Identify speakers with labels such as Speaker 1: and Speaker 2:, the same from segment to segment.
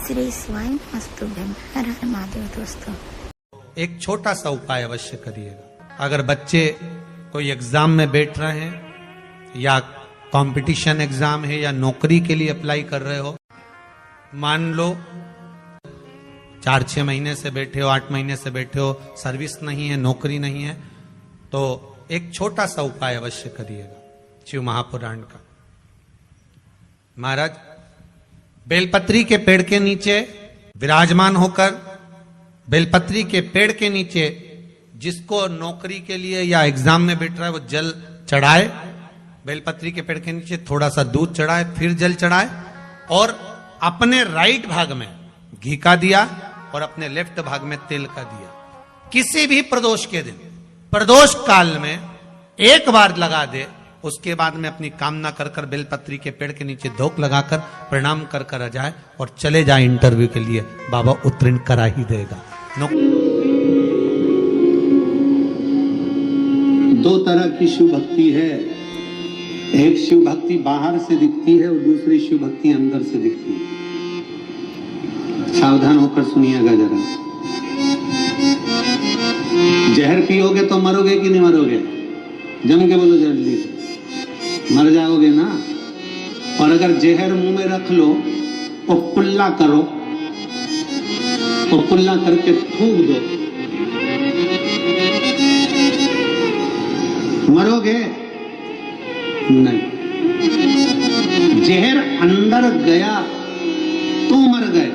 Speaker 1: श्री स्वामी मस्तुभ्यम। हर हर महादेव। दोस्तों,
Speaker 2: एक छोटा सा उपाय अवश्य करिएगा। अगर बच्चे कोई एग्जाम में बैठ रहे हैं या कंपटीशन एग्जाम है या नौकरी के लिए अप्लाई कर रहे हो, मान लो 4-6 महीने से बैठे हो, 8 महीने से बैठे हो, सर्विस नहीं है, नौकरी नहीं है, तो एक छोटा सा उपाय अवश्य करिएगा शिव महापुराण का। महाराज बेलपत्री के पेड़ के नीचे विराजमान होकर, बेलपत्री के पेड़ के नीचे जिसको नौकरी के लिए या एग्जाम में बैठ रहा है वो जल चढ़ाए, बेलपत्री के पेड़ के नीचे थोड़ा सा दूध चढ़ाए, फिर जल चढ़ाए और अपने राइट भाग में घी का दिया और अपने लेफ्ट भाग में तेल का दिया। किसी भी प्रदोष के दिन, प्रदोष काल में एक बार लगा दे, उसके बाद में अपनी कामना कर कर बेलपत्री के पेड़ के नीचे धोख लगाकर प्रणाम कर कर आ जाए और चले जाए इंटरव्यू के लिए, बाबा उत्तीर्ण करा ही देगा।
Speaker 3: दो तरह की शिव भक्ति है। एक शिव भक्ति बाहर से दिखती है और दूसरी शिव भक्ति अंदर से दिखती है। सावधान होकर सुनिएगा जरा। जहर पियोगे तो मरोगे कि नहीं मरोगे? जम के बोलो जल्दी से, मर जाओगे ना। और अगर जहर मुंह में रख लो और कुल्ला करो और कुल्ला करके थूक दो, मरोगे नहीं। जहर अंदर गया तो मर गए,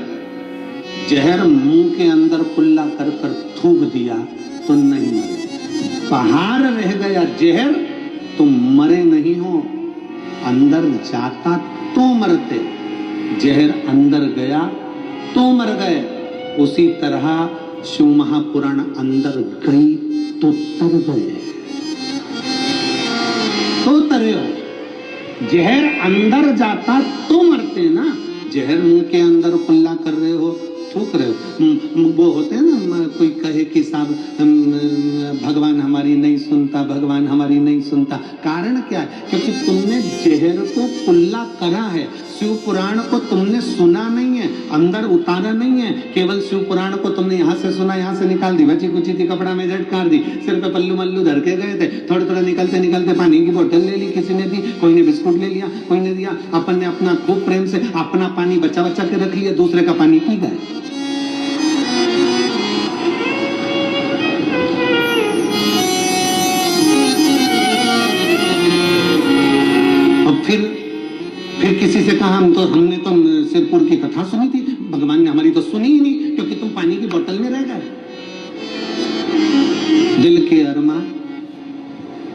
Speaker 3: जहर मुंह के अंदर कुल्ला कर कर थूक दिया तो नहीं मरे। बाहर रह गया जहर तो मरे नहीं हो, अंदर जाता तो मरते। जहर अंदर गया तो मर गए। उसी तरह शिव महापुराण अंदर गई तो तर गए, तो तरे हो। जहर अंदर जाता तो मरते ना। जहर मुंह के अंदर कुल्ला कर रहे हो, थूक रहे हो। वो होते हैं ना, कोई कहे कि साहब भगवान हमारी नहीं सुनता, भगवान हमारी नहीं सुनता। कारण क्या है? क्योंकि तुमने जहर को कुल्ला करा है, शिव पुराण को तुमने सुना नहीं है, अंदर उतारा नहीं है। केवल शिव पुराण को तुमने यहाँ से सुना, यहाँ से निकाल दी, बची कुची थी कपड़ा में झटकार दी, सिर पे पल्लू मल्लू धर के गए थे। थोड़ा थोड़ा निकलते निकलते पानी की बोतल ले ली, किसी ने दी, कोई ने बिस्कुट ले लिया, कोई ने दिया। अपन ने अपना खूब प्रेम से अपना पानी बचा बचा के रख लिया, दूसरे का पानी पी गए। फिर किसी से कहा हमने तो सिरपुर की कथा सुनी थी, भगवान ने हमारी तो सुनी ही नहीं, क्योंकि तुम पानी की बोतल में रह गए। दिल के अरमा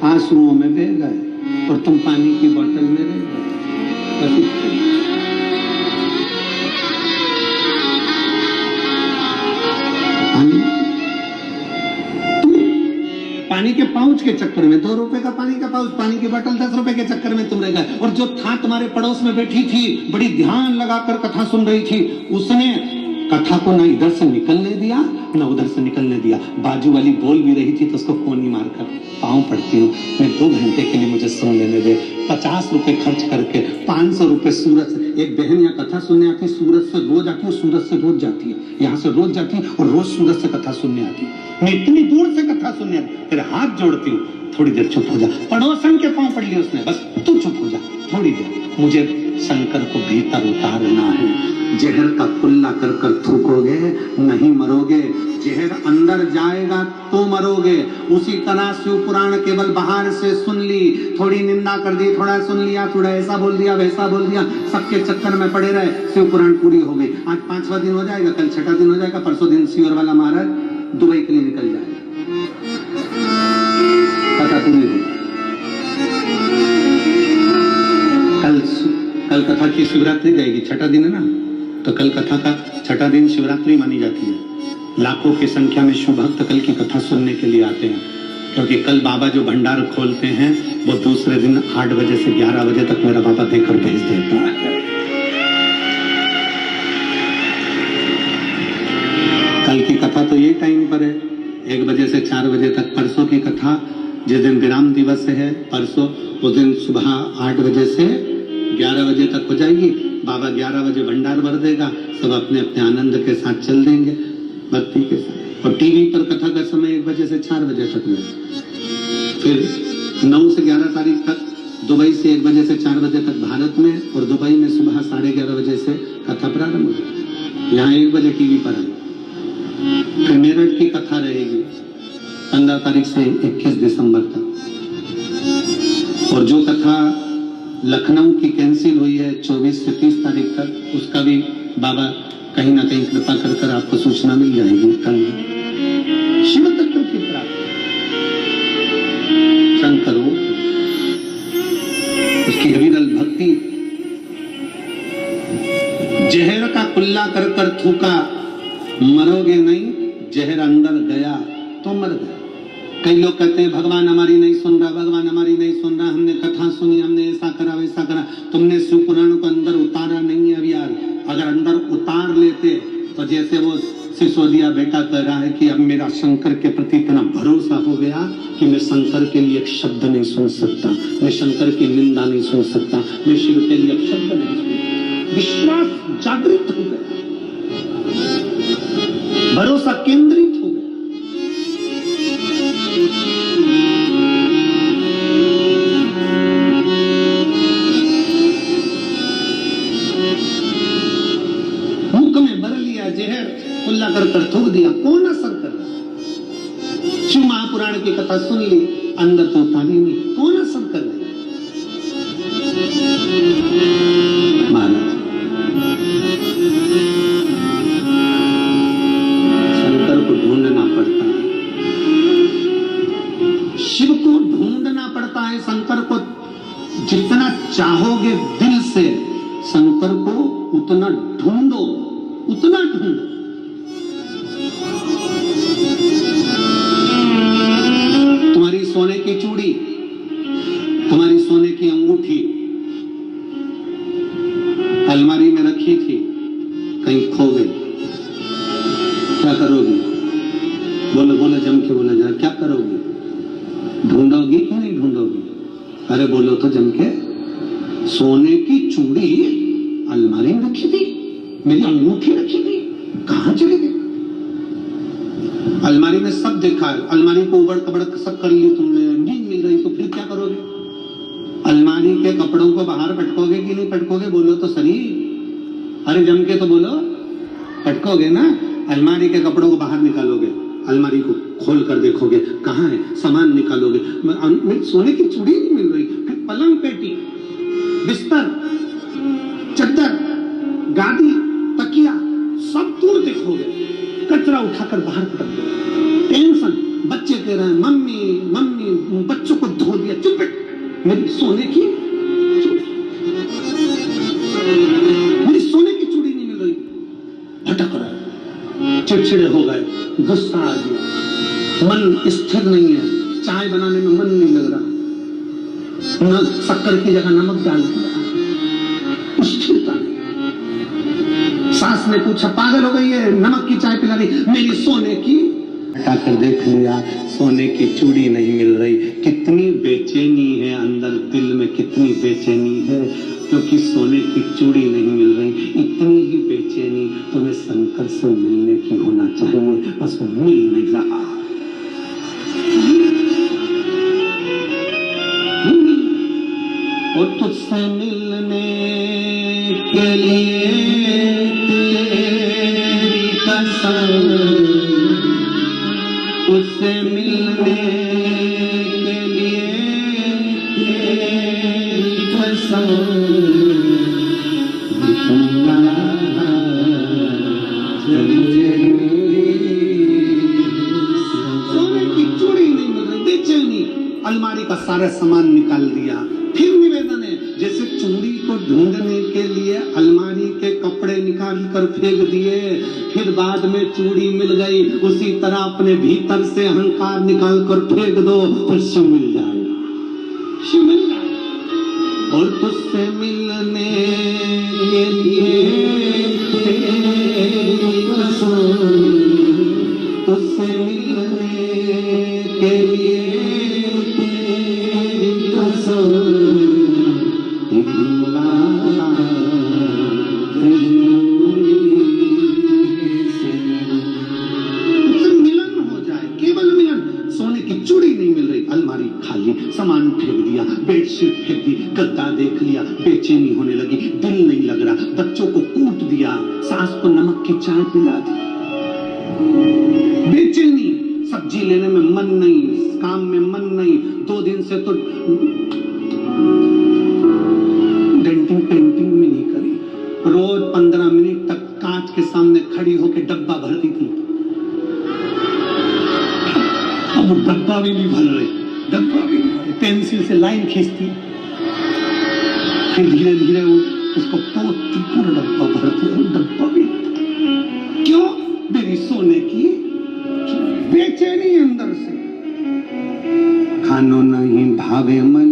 Speaker 3: आंसुओं में बह गए और तुम पानी की बोतल में रह गए। पानी के पाउच के चक्कर में, 2 रुपए का पानी का पाउच, पानी की बोतल 10 रुपए के चक्कर में तुम रह गए। और जो था तुम्हारे पड़ोस में बैठी थी, बड़ी ध्यान लगाकर कथा सुन रही थी, उसने कथा को ना इधर से निकलने दिया ना उधर से निकलने दिया। बाजू वाली बोल भी रही थी तो उसको कोनी मारकर पाँव पड़ती हूँ, मैं 2 घंटे के लिए मुझे सुन लेने दे। 50 रुपए खर्च करके 500 रुपए सूरत से। एक बहन यहाँ कथा सुनने आती, सूरत से रोज आती है, सूरत से रोज जाती है, यहाँ से रोज जाती है और रोज सूरत से कथा सुनने आती है। मैं इतनी दूर से कथा सुनने आती, तेरे हाथ जोड़ती हूँ, थोड़ी देर चुप हो जा। पड़ोसन के पाँव पड़ लिए उसने, बस तू चुप हो जा थोड़ी देर, मुझे शंकर को भीतर उतारना है। जहर का कुल्ला कर कर थूकोगे नहीं मरोगे, जहर अंदर जाएगा तो मरोगे। उसी तरह शिव पुराण केवल बाहर से सुन ली, थोड़ी निंदा कर दी, थोड़ा सुन लिया, थोड़ा ऐसा बोल दिया वैसा बोल दिया, सबके चक्कर में पड़े रहे। शिव पुराण पूरी हो गई, आज 5वां दिन हो जाएगा, कल 6ठा दिन हो जाएगा, परसों दिन शिवर वाला महाराज दुबई के लिए निकल जाएगा। कथा पूरी हो, कल कथा की शिवरात्रि जाएगी, 6ठा दिन है ना, तो कल कथा का 6ठा दिन शिवरात्रि मानी जाती है। लाखों की संख्या में शिव भक्त कल की कथा सुनने के लिए आते हैं, क्योंकि कल बाबा जो भंडार खोलते हैं वो दूसरे दिन 8 बजे से 11 बजे तक मेरा बाबा देकर भेज देता है। कल की कथा तो ये टाइम पर है, 1 बजे से 4 बजे तक। परसों की कथा जिस दिन विराम दिवस है परसों, उस दिन सुबह 8 बजे से 11 बजे तक हो जाएगी। बाबा 11 बजे भंडार भर देगा, सब अपने अपने आनंद के साथ चल देंगे भक्ति के साथ। और टीवी पर कथा का समय 1 बजे से 4 बजे तक में, फिर 9 से 11 तारीख तक दुबई से 1 बजे से 4 बजे तक भारत में, और दुबई में सुबह 11:30 बजे से कथा प्रारंभ होगी। यहाँ 1 बजे टीवी पर है। फिर मेरठ की कथा रहेगी 15 तारीख से 21 दिसंबर तक। और जो कथा लखनऊ की कैंसिल हुई है 24 से 30 तारीख तक, उसका भी बाबा कहीं ना कहीं कृपा कर कर आपको सूचना मिल जाएगी। कल शिव तत्व की प्राप्ति शंकरो, उसकी अविरल भक्ति। जहर का कुल्ला कर कर थूका, मरोगे नहीं, जहर अंदर गया तो मर गया। कई लोग कहते हैं भगवान हमारी नहीं सुन रहा, भगवान हमारी नहीं सुन रहा, हमने कथा सुनी, हमने ऐसा करा वैसा करा। तुमने शिव पुराण को अंदर उतारा नहीं है। अब यार अगर अंदर उतार लेते तो जैसे वो सिसोदिया बेटा कह रहा है कि अब मेरा शंकर के प्रति इतना भरोसा हो गया कि मैं शंकर के लिए एक शब्द नहीं सुन सकता, मैं शंकर की निंदा नहीं सुन सकता, मैं शिव के लिए एक शब्द नहीं सुन सकता। विश्वास जागृत हो गया, भरोसा केंद्रित हो गया। मुख में भर लिया जहर, कुल्ला कर थूक दिया, कौन असर कर रहा? शिव महापुराण की कथा सुन ली, अंदर तो उतारी नहीं, कौन असर कर रहा? महाराज शंकर को ढूंढना पड़ता है, शिव को ढूंढना पड़ता है। शंकर को जितना चाहोगे दिल से, शंकर को उतना ढूंढो, उतना ढूंढो। तुम्हारी सोने की चूड़ी, तुम्हारी सोने की अंगूठी अलमारी में रखी थी, कहीं खो गई, क्या करोगी? बोलो बोलो, जम के बोलो जरा, क्या करोगी? ढूंढोगी कि नहीं ढूंढोगी? अरे बोलो तो जम के। सोने की चूड़ी अलमारी में रखी थी, मेरी अंगूठी रखी थी, कहां चली गई? अलमारी में सब देखा है, अलमारी को उबड़ कबड़ सब कर ली तुमने, नहीं मिल रही, तो फिर क्या करोगे? अलमारी के कपड़ों को बाहर पटकोगे कि नहीं पटकोगे? बोलो तो सही। अरे जम के तो बोलो, पटकोगे ना? अलमारी के कपड़ों को बाहर निकालोगे, अलमारी को खोल कर देखोगे, कहाँ है? सामान निकालोगे, सोने की चूड़ी नहीं मिल रही। फिर पलंग पेटी, बिस्तर, चद्दर, गादी, तकिया सब दूर देखोगे, कचरा उठाकर बाहर पटक दो। टेंशन, बच्चे कह रहे हैं मम्मी मम्मी, बच्चों को धो दिया, चुप बैठ, मेरी सोने की चूड़ी, मेरी सोने की चूड़ी नहीं मिल रही, भटक रहा है, चिड़चिड़े हो गए, गुस्सा आ गया, मन स्थिर नहीं है, चाय बनाने में मन नहीं लग रहा, न शक्कर की जगह नमक डाल दिया, स्थिरता नहीं। सास ने पूछा पागल हो गई है, नमक की चाय पिला रही, मेरी सोने की, हटाकर देख लिया, सोने की चूड़ी नहीं मिल रही। कितनी बेचैनी है अंदर दिल में, कितनी बेचैनी है, क्योंकि सोने की चूड़ी नहीं मिल रही। इतनी ही बेचैनी तुम्हें शंकर से मिलने की होना चाहिए, बस वो मिल नहीं रहा। और तुझसे मिलने के लिए तेरी कसम, उससे मिलने के लिए तेरी कसम, सोने की चूड़ी नहीं मिल रही, बेचैनी, अलमारी का सारा सामान निकाल दिया। फिर निवेदन है, जैसे चूड़ी को ढूंढने के लिए अलमारी के कपड़े निकाल कर फेंक दिए, फिर बाद में चूड़ी मिल गई, उसी तरह अपने भीतर से अहंकार निकाल कर फेंक दो, फिर शिव मिल जाएगा, शिव मिल जाएगा। और तुझसे मिलने के लिए तेरी कसम, तुझसे मिलने के लिए तेरी कसम, बेचैनी होने लगी, दिल नहीं लग रहा, बच्चों को कूट दिया, सास को नमक की चाय पिला दी। बेचैनी, सब्जी लेने में मन नहीं, काम में मन नहीं, 2 दिन से तो डेंटिंग पेंटिंग भी नहीं करी, रोज 15 मिनट तक कांच के सामने खड़ी होकर डब्बा भरती थी। अब वो डब्बा भी नहीं भर रही, डब्बा भी नहीं भर रही, पेंसिल से लाइन खींचती, फिर धीरे धीरे वो उसको पोतती, पूरा डब्बा भरती, और डब्बा भी क्यों? मेरी सोने की बेचैनी अंदर से, खानो नहीं भावे मैं